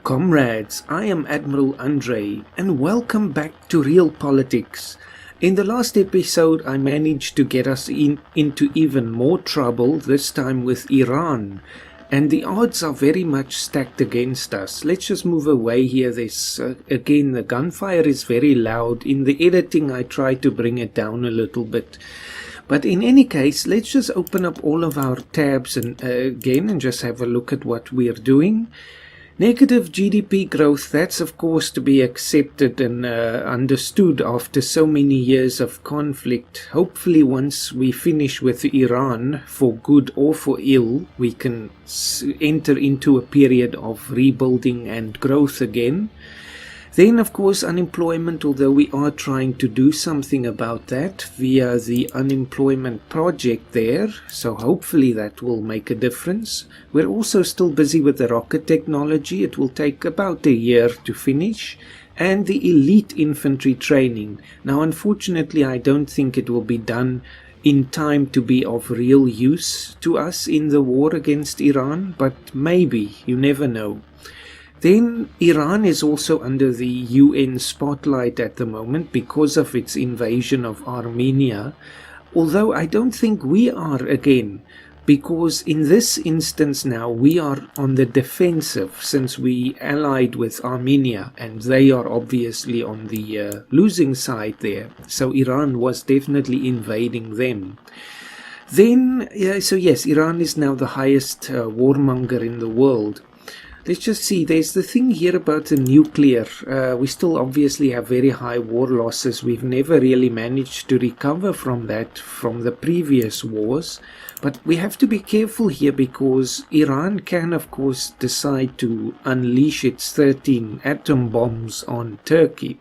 Comrades, I am Admiral Andre, and welcome back to Realpolitiks. In the last episode, I managed to get us into even more trouble, this time with Iran. And the odds are very much stacked against us. Let's just move away here. Again, the gunfire is very loud. In the editing, I try to bring it down a little bit. But in any case, let's just open up all of our tabs again and just have a look at what we're doing. Negative GDP growth, that's of course to be accepted and understood after so many years of conflict. Hopefully once we finish with Iran, for good or for ill, we can enter into a period of rebuilding and growth again. Then of course unemployment, although we are trying to do something about that via the unemployment project there, so hopefully that will make a difference. We're also still busy with the rocket technology. It will take about a year to finish. And the elite infantry training. Now unfortunately I don't think it will be done in time to be of real use to us in the war against Iran, but maybe, you never know. Then Iran is also under the UN spotlight at the moment because of its invasion of Armenia, although I don't think we are again, because in this instance now we are on the defensive since we allied with Armenia and they are obviously on the losing side there, so Iran was definitely invading them. Then, so yes, Iran is now the highest warmonger in the world. Let's just see, there's the thing here about the nuclear. We still obviously have very high war losses. We've never really managed to recover from that from the previous wars. But we have to be careful here because Iran can of course decide to unleash its 13 atom bombs on Turkey.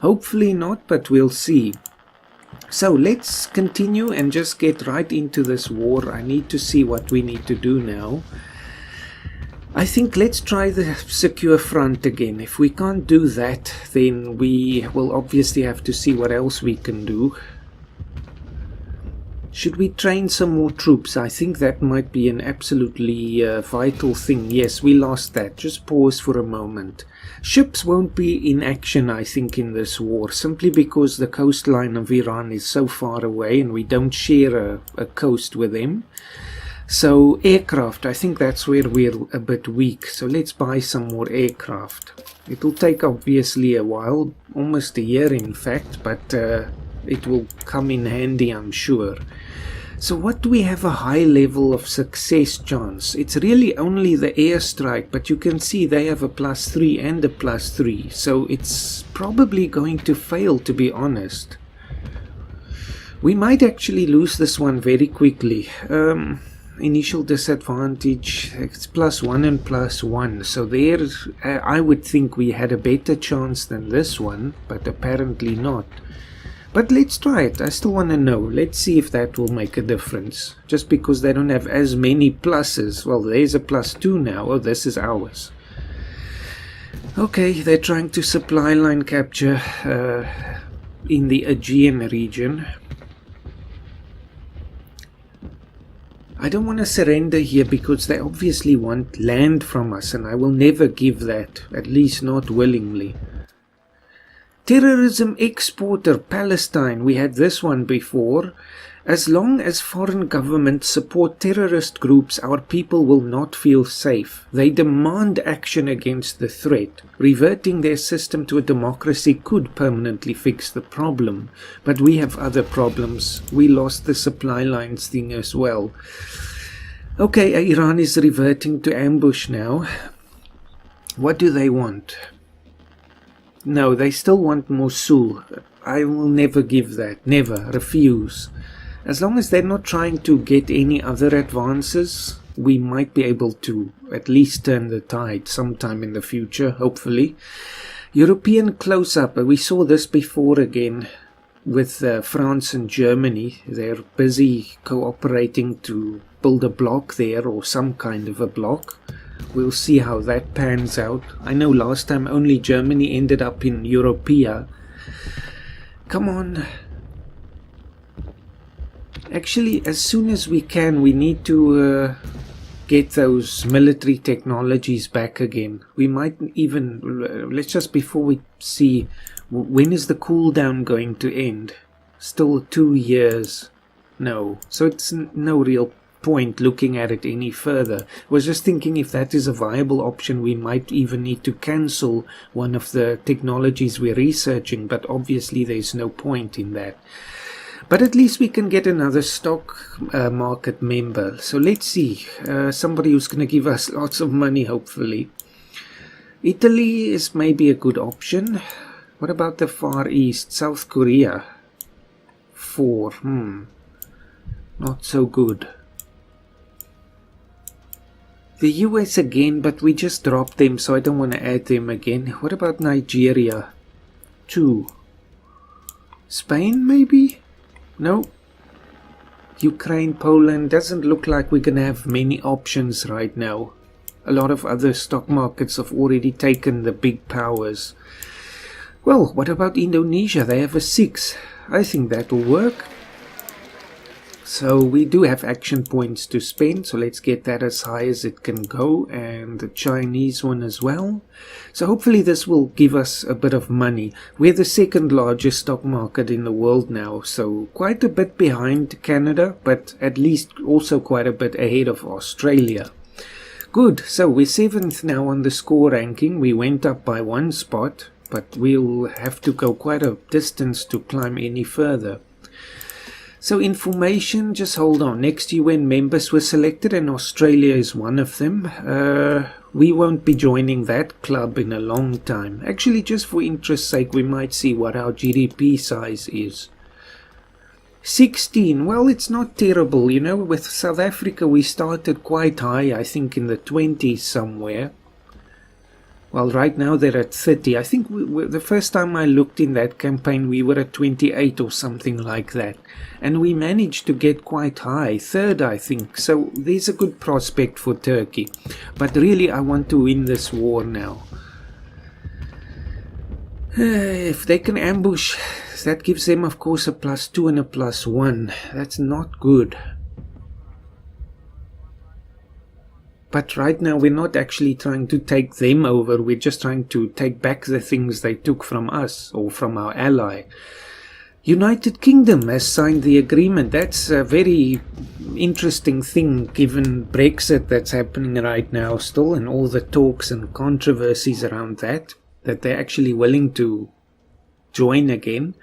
Hopefully not, but we'll see. So let's continue and just get right into this war. I need to see what we need to do now. I think let's try the secure front again. If we can't do that, then we will obviously have to see what else we can do. Should we train some more troops? I think that might be an absolutely vital thing. Yes, we lost that. Just pause for a moment. Ships won't be in action, I think, in this war, simply because the coastline of Iran is so far away and we don't share a coast with them. So aircraft, I think that's where we're a bit weak. So let's buy some more aircraft. It'll take obviously a while, almost a year in fact, but it will come in handy, I'm sure. So what do we have a high level of success chance? It's really only the airstrike, but you can see they have a +3 and a +3. So it's probably going to fail, to be honest. We might actually lose this one very quickly. Initial disadvantage, it's +1 and +1, so there I would think we had a better chance than this one, but apparently not. But let's try it. I still want to know. Let's see if that will make a difference. Just because they don't have as many pluses. Well, there's a +2 now. Oh, this is ours. Okay, they're trying to supply line capture in the Aegean region. I don't want to surrender here because they obviously want land from us and I will never give that, at least not willingly. Terrorism exporter, Palestine, we had this one before. As long as foreign governments support terrorist groups, our people will not feel safe. They demand action against the threat. Reverting their system to a democracy could permanently fix the problem. But we have other problems. We lost the supply lines thing as well. Okay, Iran is reverting to ambush now. What do they want? No, they still want Mosul. I will never give that. Never. Refuse. As long as they're not trying to get any other advances, we might be able to at least turn the tide sometime in the future, hopefully. European close-up. We saw this before again with France and Germany. They're busy cooperating to build a bloc there, or some kind of a bloc. We'll see how that pans out. I know last time only Germany ended up in Europea. Come on. Actually, as soon as we can, we need to get those military technologies back again. We might even, let's just, before we see, when is the cooldown going to end? Still 2 years. No. So it's no real point looking at it any further. I was just thinking if that is a viable option, we might even need to cancel one of the technologies we're researching, but obviously there's no point in that. But at least we can get another stock market member. So let's see, somebody who's going to give us lots of money, hopefully. Italy is maybe a good option. What about the Far East? South Korea? 4. Not so good. The US again, but we just dropped them, so I don't want to add them again. What about Nigeria? 2. Spain, maybe? No. Ukraine, Poland. Doesn't look like we're going to have many options right now. A lot of other stock markets have already taken the big powers. Well, what about Indonesia? They have a 6. I think that will work. So we do have action points to spend, so let's get that as high as it can go, and the Chinese one as well. So hopefully this will give us a bit of money. We're the second largest stock market in the world now, so quite a bit behind Canada, but at least also quite a bit ahead of Australia. Good, so we're 7th now on the score ranking. We went up by 1 spot, but we'll have to go quite a distance to climb any further. So information, just hold on. Next UN members were selected and Australia is one of them. We won't be joining that club in a long time. Actually, just for interest's sake, we might see what our GDP size is. 16, well, it's not terrible, you know. With South Africa, we started quite high, I think in the 20s somewhere. Well, right now they're at 30. I think the first time I looked in that campaign, we were at 28 or something like that. And we managed to get quite high, 3rd, I think. So there's a good prospect for Turkey. But really, I want to win this war now. If they can ambush, that gives them, of course, a +2 and a +1. That's not good. But right now we're not actually trying to take them over, we're just trying to take back the things they took from us or from our ally. United Kingdom has signed the agreement. That's a very interesting thing given Brexit that's happening right now still, and all the talks and controversies around that they're actually willing to join again.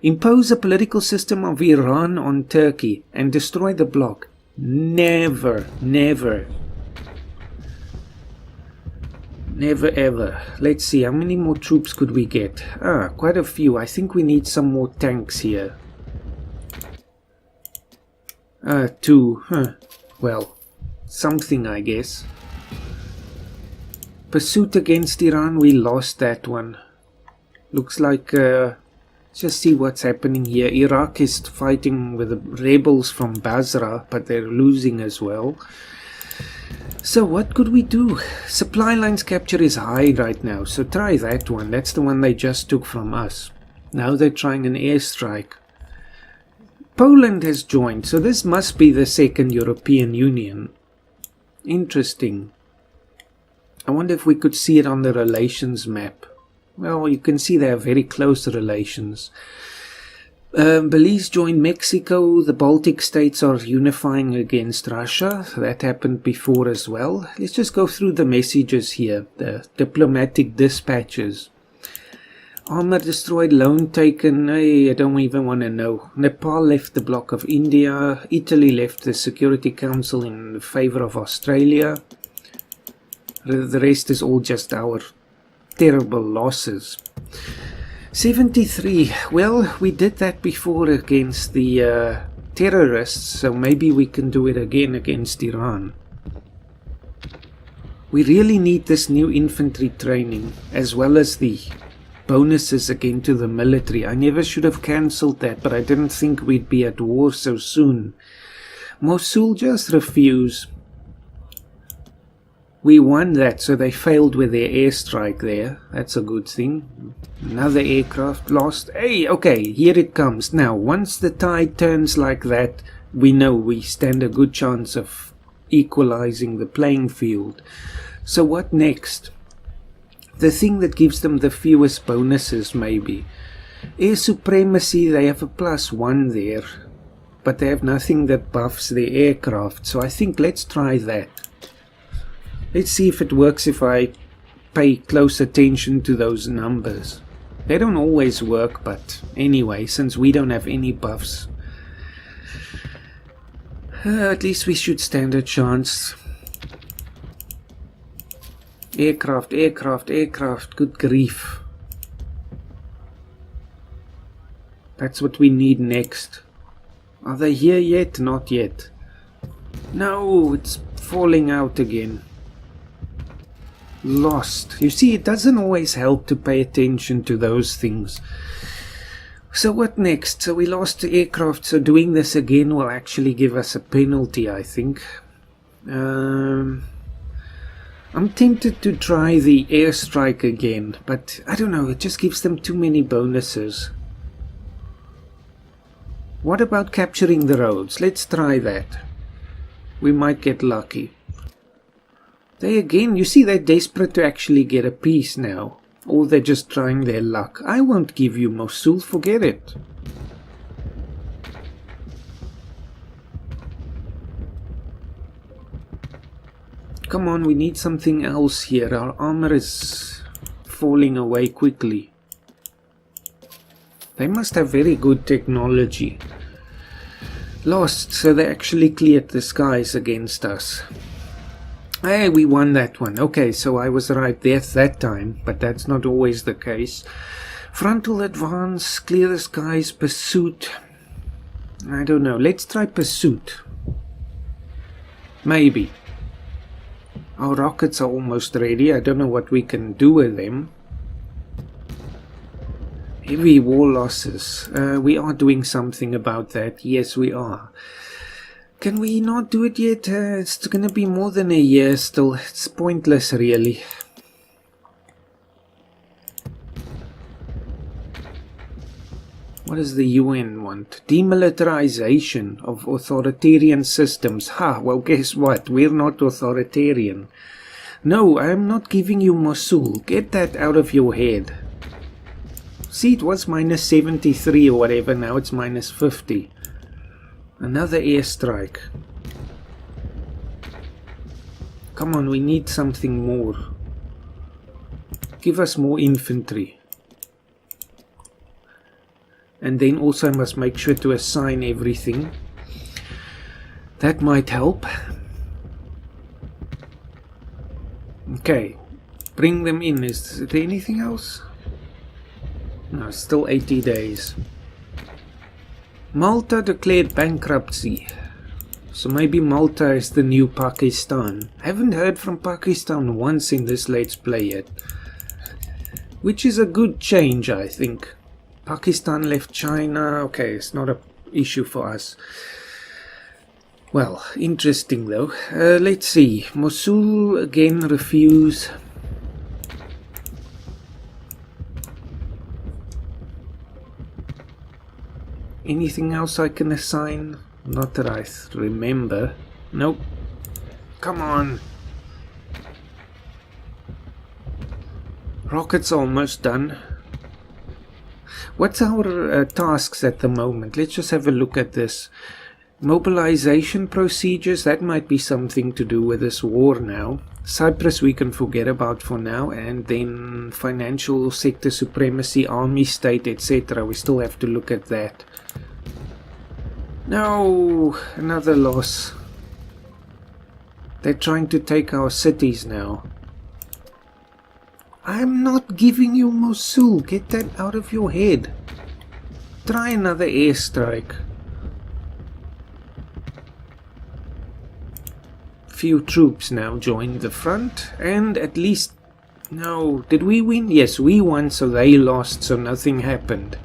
Impose a political system of Iran on Turkey and destroy the bloc. Never, never. Never ever. Let's see, how many more troops could we get? Quite a few. I think we need some more tanks here. 2. Well, something, I guess. Pursuit against Iran, we lost that one. Looks like, just see what's happening here. Iraq is fighting with the rebels from Basra, but they're losing as well. So what could we do? Supply lines capture is high right now, so try that one. That's the one they just took from us. Now they're trying an airstrike. Poland has joined, so this must be the second European Union. Interesting. I wonder if we could see it on the relations map. Well, you can see they have very close relations. Belize joined Mexico. The Baltic states are unifying against Russia. That happened before as well. Let's just go through the messages here. The diplomatic dispatches. Armor destroyed, loan taken. Hey, I don't even want to know. Nepal left the bloc of India. Italy left the Security Council in favor of Australia. The rest is all just our terrible losses. 73. Well, we did that before against the terrorists, so maybe we can do it again against Iran. We really need this new infantry training, as well as the bonuses again to the military. I never should have cancelled that, but I didn't think we'd be at war so soon. Mosul just refused. We won that, so they failed with their airstrike there. That's a good thing. Another aircraft lost. Hey, okay, here it comes. Now, once the tide turns like that, we know we stand a good chance of equalizing the playing field. So what next? The thing that gives them the fewest bonuses, maybe. Air supremacy, they have a +1 there, but they have nothing that buffs their aircraft, so I think let's try that. Let's see if it works if I pay close attention to those numbers. They don't always work, but anyway, since we don't have any buffs, at least we should stand a chance. Aircraft, aircraft, aircraft, good grief. That's what we need next. Are they here yet? Not yet. No, it's falling out again. Lost. You see, it doesn't always help to pay attention to those things. So what next? So we lost the aircraft, so doing this again will actually give us a penalty, I think. I'm tempted to try the airstrike again, but I don't know, it just gives them too many bonuses. What about capturing the roads? Let's try that. We might get lucky. They again, you see, they're desperate to actually get a peace now. Or they're just trying their luck. I won't give you Mosul, forget it. Come on, we need something else here. Our armor is falling away quickly. They must have very good technology. Lost, so they actually cleared the skies against us. Hey, we won that one. Okay, so I was right there that time, but that's not always the case. Frontal advance, clear the skies, pursuit. I don't know. Let's try pursuit. Maybe. Our rockets are almost ready. I don't know what we can do with them. Heavy war losses. We are doing something about that. Yes, we are. Can we not do it yet? It's going to be more than a year still. It's pointless, really. What does the UN want? Demilitarization of authoritarian systems. Ha, well, guess what? We're not authoritarian. No, I'm not giving you Mosul. Get that out of your head. See, it was minus 73 or whatever. Now it's minus 50. Another airstrike. Come on, we need something more. Give us more infantry. And then also I must make sure to assign everything. That might help. Okay, bring them in. Is there anything else? No, still 80 days. Malta declared bankruptcy. So maybe Malta is the new Pakistan. I haven't heard from Pakistan once in this Let's Play yet. Which is a good change, I think. Pakistan left China. Okay, it's not an issue for us. Well, interesting though. Let's see. Mosul again refuse. Anything else I can assign? Not that I remember. Nope. Come on. Rockets almost done. What's our tasks at the moment? Let's just have a look at this. Mobilization procedures, that might be something to do with this war now. Cyprus we can forget about for now, and then financial sector supremacy, army state, etc. We still have to look at that. No, another loss. They're trying to take our cities now. I'm not giving you Mosul. Get that out of your head. Try another airstrike. Few troops now joined the front, and at least... No, did we win? Yes, we won, so they lost, so nothing happened.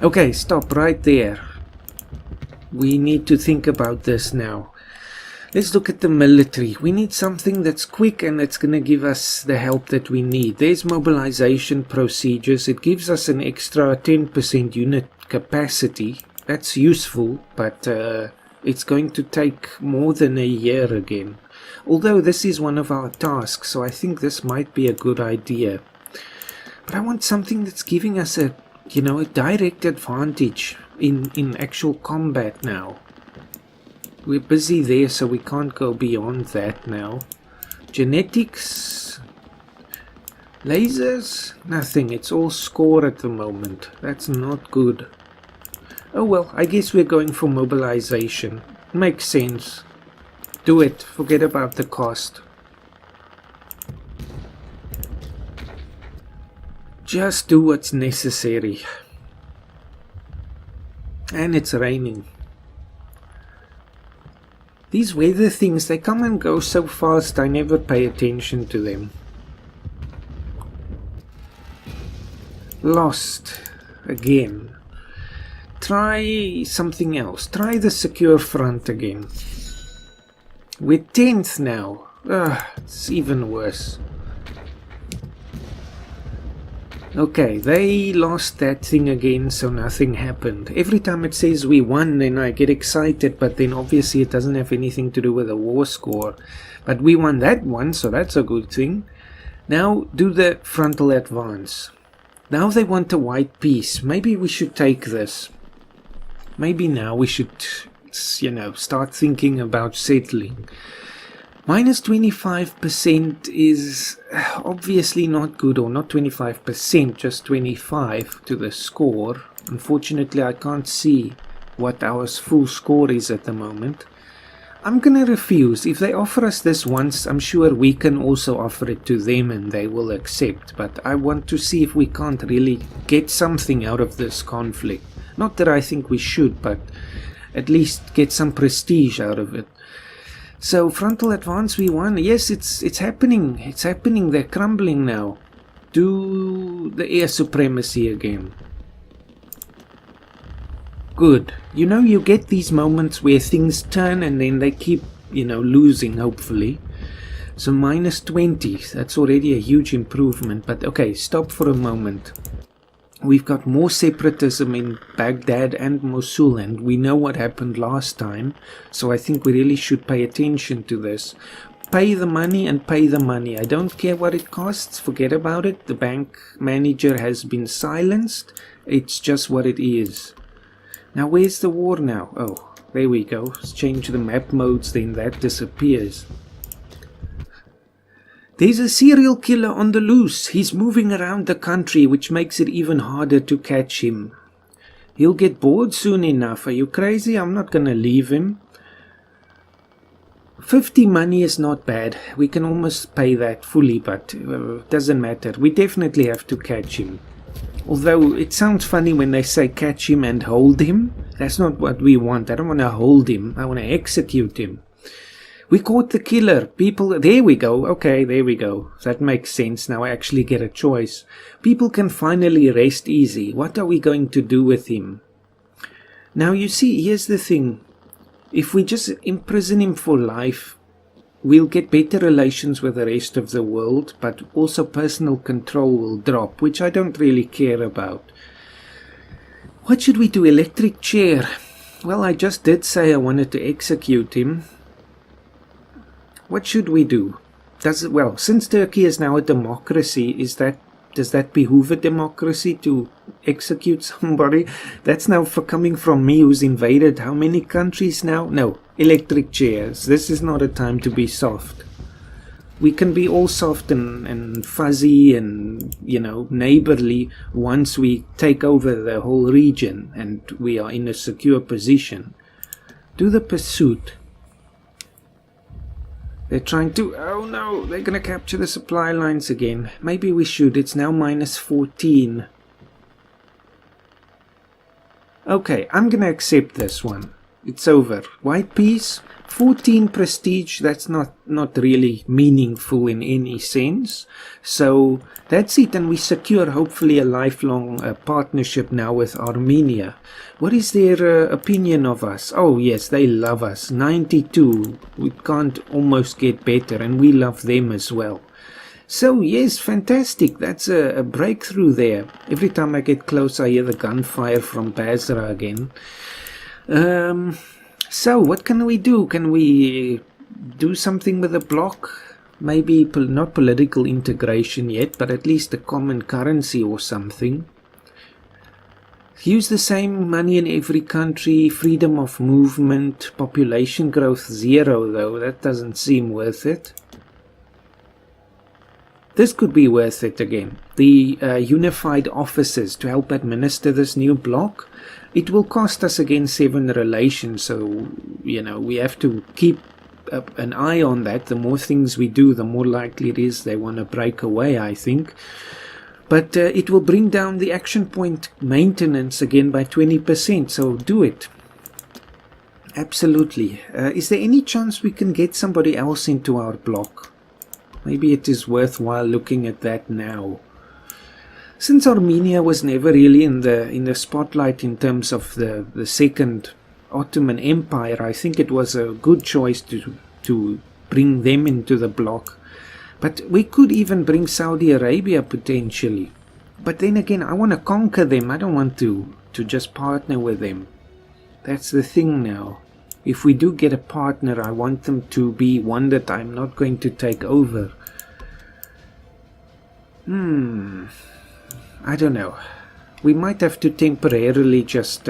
Okay, stop right there. We need to think about this now. Let's look at the military. We need something that's quick and that's going to give us the help that we need. There's mobilization procedures. It gives us an extra 10% unit capacity. That's useful, but It's going to take more than a year again. Although this is one of our tasks, so I think this might be a good idea. But I want something that's giving us a direct advantage in actual combat now. We're busy there, so we can't go beyond that now. Genetics, lasers, nothing. It's all score at the moment. That's not good. Oh well, I guess we're going for mobilization. Makes sense. Do it. Forget about the cost. Just do what's necessary. And it's raining. These weather things, they come and go so fast, I never pay attention to them. Lost. Again. Try something else. Try the secure front again. We're 10th now. It's even worse. Okay, they lost that thing again, so nothing happened. Every time it says we won, then I get excited, but then obviously it doesn't have anything to do with the war score. But we won that one, so that's a good thing. Now do the frontal advance. Now they want a white piece. Maybe we should take this. Maybe now we should, start thinking about settling. Minus 25% is obviously not good, or not 25%, just 25 to the score. Unfortunately, I can't see what our full score is at the moment. I'm gonna refuse. If they offer us this once, I'm sure we can also offer it to them and they will accept. But I want to see if we can't really get something out of this conflict. Not that I think we should, but at least get some prestige out of it. So frontal advance we won. Yes, it's happening. It's happening. They're crumbling now. Do the air supremacy again. Good. You get these moments where things turn and then they keep, losing, hopefully. So minus 20. That's already a huge improvement. But okay, stop for a moment. We've got more separatism in Baghdad and Mosul, and we know what happened last time, so I think we really should pay attention to this. Pay the money and pay the money. I don't care what it costs, forget about it. The bank manager has been silenced. It's just what it is. Now where's the war now? Oh, there we go. Let's change the map modes, then that disappears. There's a serial killer on the loose. He's moving around the country, which makes it even harder to catch him. He'll get bored soon enough. Are you crazy? I'm not gonna leave him. 50 money is not bad. We can almost pay that fully, but doesn't matter. We definitely have to catch him. Although it sounds funny when they say catch him and hold him. That's not what we want. I don't want to hold him. I want to execute him. We caught the killer. People, there we go. Okay, there we go. That makes sense. Now I actually get a choice. People can finally rest easy. What are we going to do with him? Now you see, here's the thing. If we just imprison him for life, we'll get better relations with the rest of the world, but also personal control will drop, which I don't really care about. What should we do? Electric chair. Well, I just did say I wanted to execute him. What should we do? Well, since Turkey is now a democracy, does that behoove a democracy to execute somebody? That's now coming from me who's invaded how many countries now? No, electric chairs. This is not a time to be soft. We can be all soft and fuzzy and, neighborly once we take over the whole region and we are in a secure position. Do the pursuit. They're trying to... Oh no, they're going to capture the supply lines again. Maybe we should. It's now minus 14. Okay, I'm going to accept this one. It's over. White piece, 14 prestige. That's not really meaningful in any sense. So that's it. And we secure hopefully a lifelong partnership now with Armenia. What is their opinion of us? Oh yes, they love us. 92. We can't almost get better, and we love them as well. So yes, fantastic. That's a breakthrough there. Every time I get close, I hear the gunfire from Basra again. So, what can we do? Can we do something with the bloc? Maybe not political integration yet, but at least a common currency or something. Use the same money in every country, freedom of movement, population growth 0 though, that doesn't seem worth it. This could be worth it again. The unified officers to help administer this new bloc. It will cost us again 7 relations, so we have to keep an eye on that. The more things we do, the more likely it is they want to break away, I think. But it will bring down the action point maintenance again by 20%, so do it. Absolutely. Is there any chance we can get somebody else into our bloc? Maybe it is worthwhile looking at that now. Since Armenia was never really in the spotlight in terms of the Second Ottoman Empire, I think it was a good choice to bring them into the bloc. But we could even bring Saudi Arabia potentially. But then again, I want to conquer them. I don't want to just partner with them. That's the thing now. If we do get a partner, I want them to be one that I'm not going to take over. I don't know. We might have to temporarily just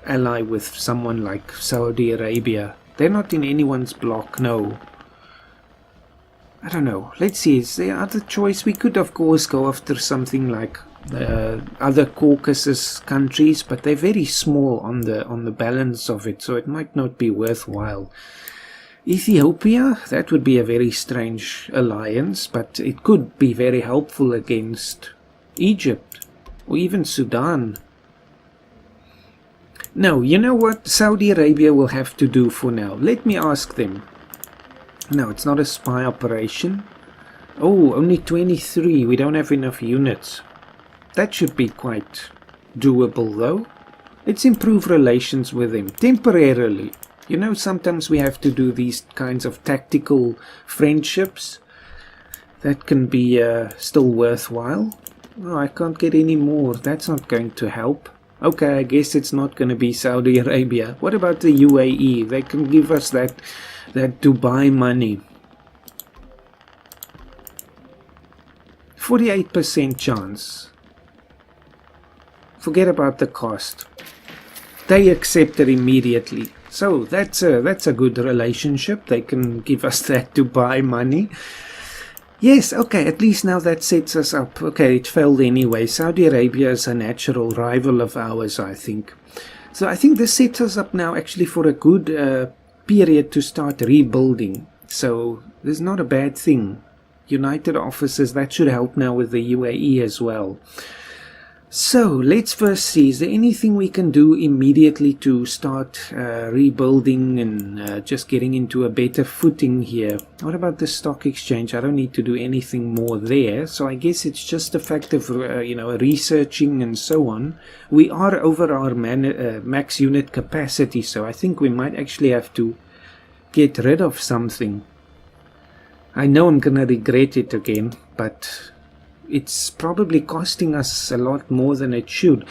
ally with someone like Saudi Arabia. They're not in anyone's bloc, no. I don't know. Let's see. Is there other choice? We could, of course, go after something like other Caucasus countries, but they're very small on the balance of it, so it might not be worthwhile. Ethiopia, that would be a very strange alliance, but it could be very helpful against Egypt or even Sudan. No, you know what Saudi Arabia will have to do for now? Let me ask them. No, it's not a spy operation. Oh, only 23. We don't have enough units. That should be quite doable, though. Let's improve relations with them temporarily. Sometimes we have to do these kinds of tactical friendships. That can be still worthwhile. Oh, I can't get any more. That's not going to help. Okay, I guess it's not going to be Saudi Arabia. What about the UAE? They can give us that Dubai money. 48% chance. Forget about the cost. They accept it immediately. So that's a good relationship. They can give us that Dubai money. Yes, okay, at least now that sets us up. Okay, it failed anyway. Saudi Arabia is a natural rival of ours, I think. So I think this sets us up now actually for a good period to start rebuilding. So this is not a bad thing. United officers, that should help now with the UAE as well. So let's first see, is there anything we can do immediately to start rebuilding and just getting into a better footing here? What about the stock exchange? I don't need to do anything more there, so I guess it's just a fact of researching and so on. We are over our max unit capacity, so I think we might actually have to get rid of something. I know I'm gonna regret it again, but it's probably costing us a lot more than it should.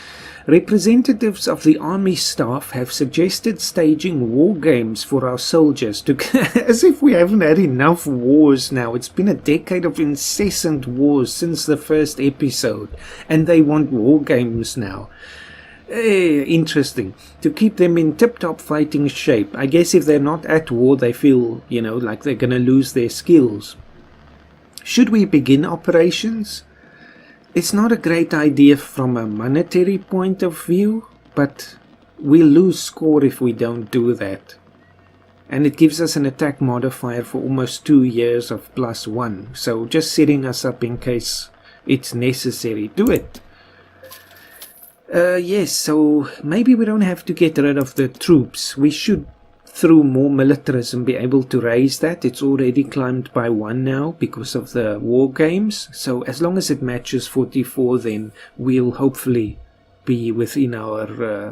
Representatives of the army staff have suggested staging war games for our soldiers as if we haven't had enough wars now. It's been a decade of incessant wars since the first episode, and they want war games now. Interesting. To keep them in tip-top fighting shape. I guess if they're not at war, they feel, like they're gonna lose their skills. Should we begin operations? It's not a great idea from a monetary point of view, but we'll lose score if we don't do that. And it gives us an attack modifier for almost 2 years of +1. So just setting us up in case it's necessary. Do it. Yes, so maybe we don't have to get rid of the troops. We should, through more militarism, be able to raise that. It's already climbed by 1 now because of the war games. So as long as it matches 44, then we'll hopefully be within our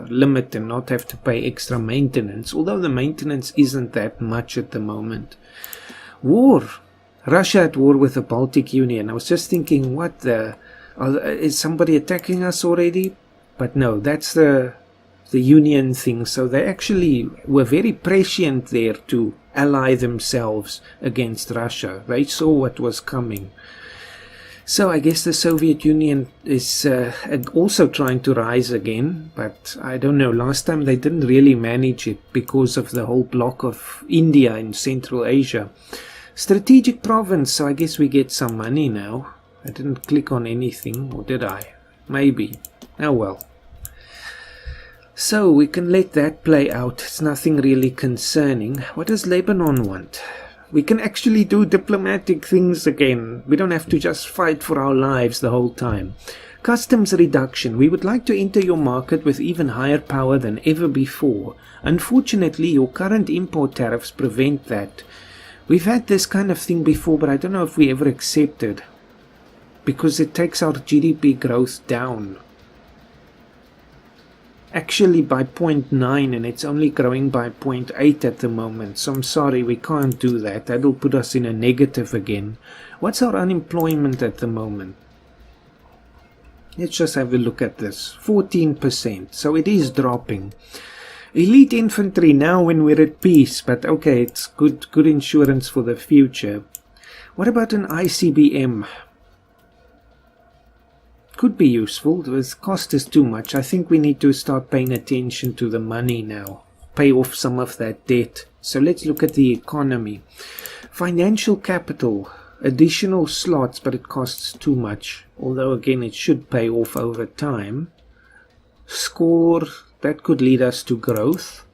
limit and not have to pay extra maintenance. Although the maintenance isn't that much at the moment. War. Russia at war with the Baltic Union. I was just thinking, is somebody attacking us already? But no, that's the the union thing. So they actually were very prescient there to ally themselves against Russia. They saw what was coming. So I guess the Soviet Union is also trying to rise again, but I don't know. Last time they didn't really manage it because of the whole bloc of India in Central Asia. Strategic province, so I guess we get some money now. I didn't click on anything, or did I? Maybe. Oh well. So we can let that play out. It's nothing really concerning. What does Lebanon want? We can actually do diplomatic things again. We don't have to just fight for our lives the whole time. Customs reduction. We would like to enter your market with even higher power than ever before. Unfortunately, your current import tariffs prevent that. We've had this kind of thing before, but I don't know if we ever accepted, because it takes our GDP growth down. Actually by 0.9, and it's only growing by 0.8 at the moment. So I'm sorry, we can't do that. That'll put us in a negative again. What's our unemployment at the moment? Let's just have a look at this. 14%. So it is dropping. Elite infantry now when we're at peace. But okay, it's good insurance for the future. What about an ICBM? Could be useful. The cost is too much. I think we need to start paying attention to the money now. Pay off some of that debt. So let's look at the economy. Financial capital. Additional slots, but it costs too much. Although again, it should pay off over time. Score. That could lead us to growth.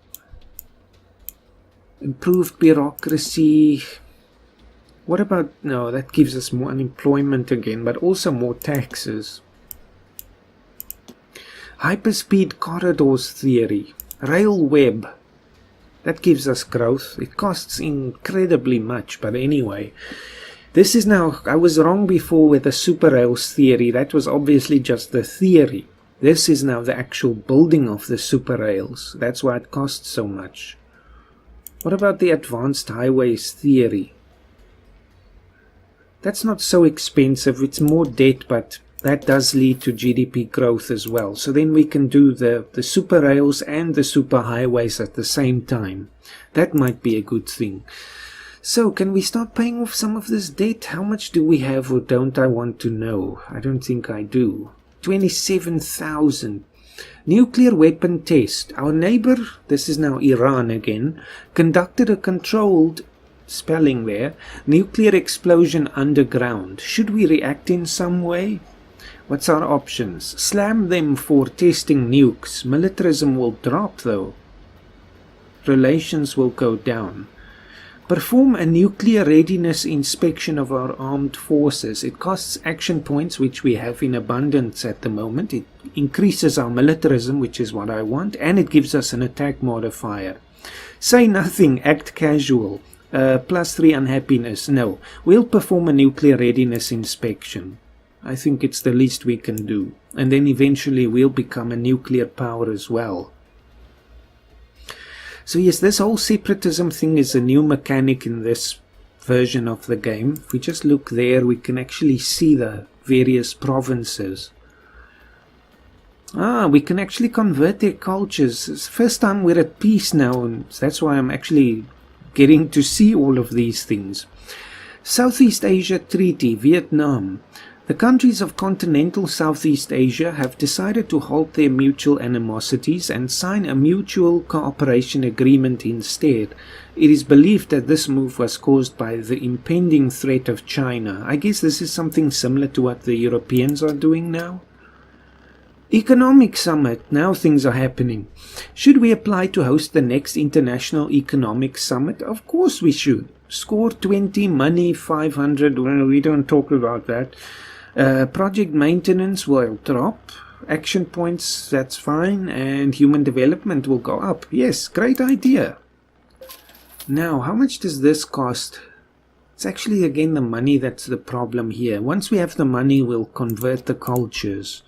Improved bureaucracy. What about... No, that gives us more unemployment again, but also more taxes. Hyperspeed corridors theory. Rail web. That gives us growth. It costs incredibly much, but anyway. This is now... I was wrong before with the super rails theory. That was obviously just the theory. This is now the actual building of the super rails. That's why it costs so much. What about the advanced highways theory? That's not so expensive. It's more debt, but that does lead to GDP growth as well. So then we can do the super rails and the super highways at the same time. That might be a good thing. So can we start paying off some of this debt? How much do we have, or don't I want to know? I don't think I do. 27,000. Nuclear weapon test. Our neighbor, this is now Iran again, conducted a controlled... spelling there, nuclear explosion underground. Should we react in some way? What's our options? Slam them for testing nukes. Militarism will drop though. Relations will go down. Perform a nuclear readiness inspection of our armed forces. It costs action points, which we have in abundance at the moment. It increases our militarism, which is what I want, and it gives us an attack modifier. Say nothing, act casual. +3 unhappiness. No. We'll perform a nuclear readiness inspection. I think it's the least we can do. And then eventually we'll become a nuclear power as well. So yes, this whole separatism thing is a new mechanic in this version of the game. If we just look there, we can actually see the various provinces. We can actually convert their cultures. It's the first time we're at peace now, and that's why I'm actually getting to see all of these things. Southeast Asia Treaty, Vietnam. The countries of continental Southeast Asia have decided to halt their mutual animosities and sign a mutual cooperation agreement instead. It is believed that this move was caused by the impending threat of China. I guess this is something similar to what the Europeans are doing now. Economic Summit. Now things are happening. Should we apply to host the next International Economic Summit? Of course we should. Score 20, money 500. Well, we don't talk about that. Project maintenance will drop. Action points, that's fine. And human development will go up. Yes, great idea. Now, how much does this cost? It's actually, again, the money that's the problem here. Once we have the money, we'll convert the cultures.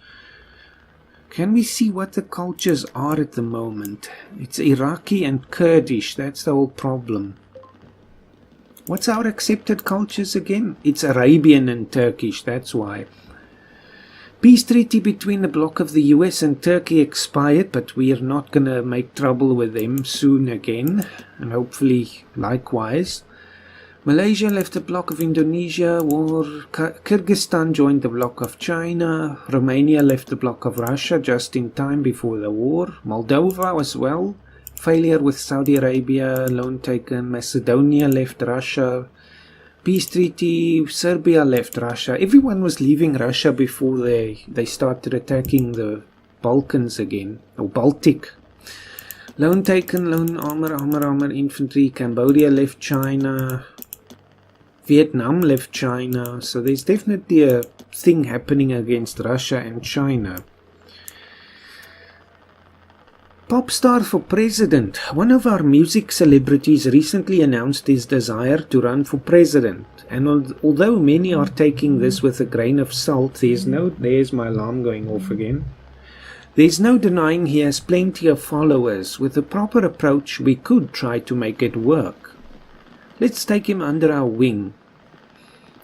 Can we see what the cultures are at the moment? It's Iraqi and Kurdish. That's the whole problem. What's our accepted cultures again? It's Arabian and Turkish. That's why. Peace treaty between the bloc of the US and Turkey expired, but we are not going to make trouble with them soon again, and hopefully likewise. Malaysia left the bloc of Indonesia, war. Kyrgyzstan joined the bloc of China. Romania left the bloc of Russia just in time before the war. Moldova as well. Failure with Saudi Arabia, loan taken. Macedonia left Russia. Peace treaty, Serbia left Russia. Everyone was leaving Russia before they started attacking the Balkans again, or Baltic. Loan taken, loan armor, infantry. Cambodia left China. Vietnam left China. So there's definitely a thing happening against Russia and China. Pop star for president. One of our music celebrities recently announced his desire to run for president. And although many are taking this with a grain of salt, there's my alarm going off again. There's no denying he has plenty of followers. With a proper approach, we could try to make it work. Let's take him under our wing.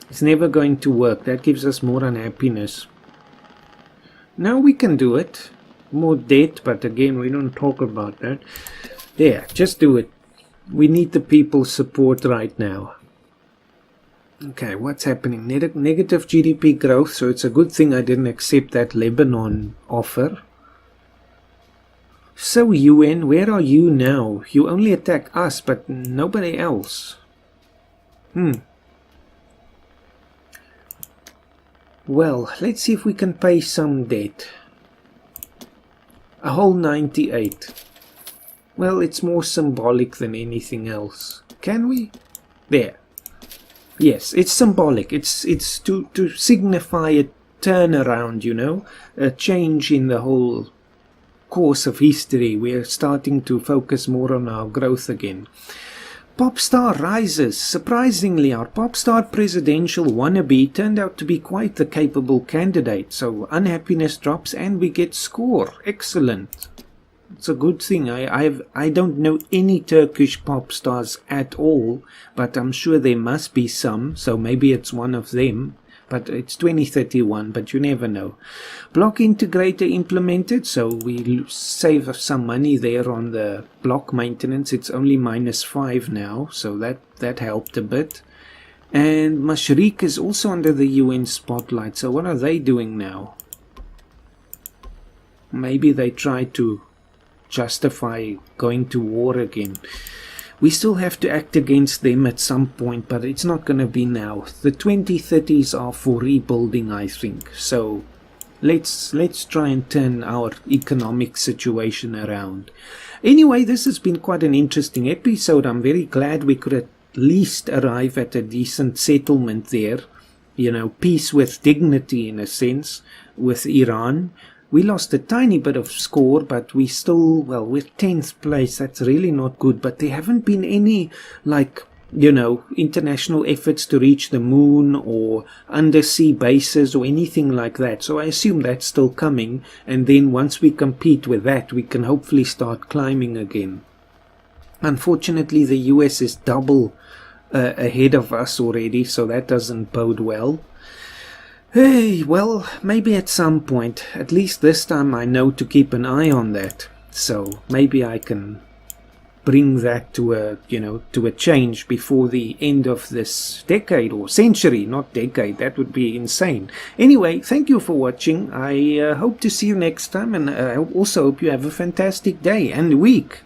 It's never going to work. That gives us more unhappiness. Now we can do it. More debt, but again, we don't talk about that. There, just do it. We need the people's support right now. Okay, what's happening? Negative GDP growth, so it's a good thing I didn't accept that Lebanon offer. So UN, where are you now? You only attack us, but nobody else. Well, let's see if we can pay some debt. A whole 98. Well, it's more symbolic than anything else. Can we? There. Yes, it's symbolic. It's to signify a turnaround, you know, a change in the whole course of history. We're starting to focus more on our growth again. Pop star rises. Surprisingly, our pop star presidential wannabe turned out to be quite the capable candidate. So unhappiness drops and we get score. Excellent. It's a good thing. I don't know any Turkish pop stars at all, but I'm sure there must be some. So maybe it's one of them. But it's 2031, but you never know. Block integrator implemented, so we save some money there on the block maintenance. It's only -5 now, so that helped a bit. And Mashriq is also under the UN spotlight, so what are they doing now? Maybe they try to justify going to war again. We still have to act against them at some point, but it's not going to be now. The 2030s are for rebuilding, I think. So let's try and turn our economic situation around. Anyway, this has been quite an interesting episode. I'm very glad we could at least arrive at a decent settlement there. You know, peace with dignity in a sense with Iran. We lost a tiny bit of score, but we still, well, we're 10th place. That's really not good. But there haven't been any, like, you know, international efforts to reach the moon or undersea bases or anything like that. So I assume that's still coming. And then once we compete with that, we can hopefully start climbing again. Unfortunately, the US is double ahead of us already, so that doesn't bode well. Hey, well, maybe at some point, at least this time I know to keep an eye on that. So maybe I can bring that to a change before the end of this decade or century, not decade. That would be insane. Anyway, thank you for watching. I hope to see you next time, and I also hope you have a fantastic day and week.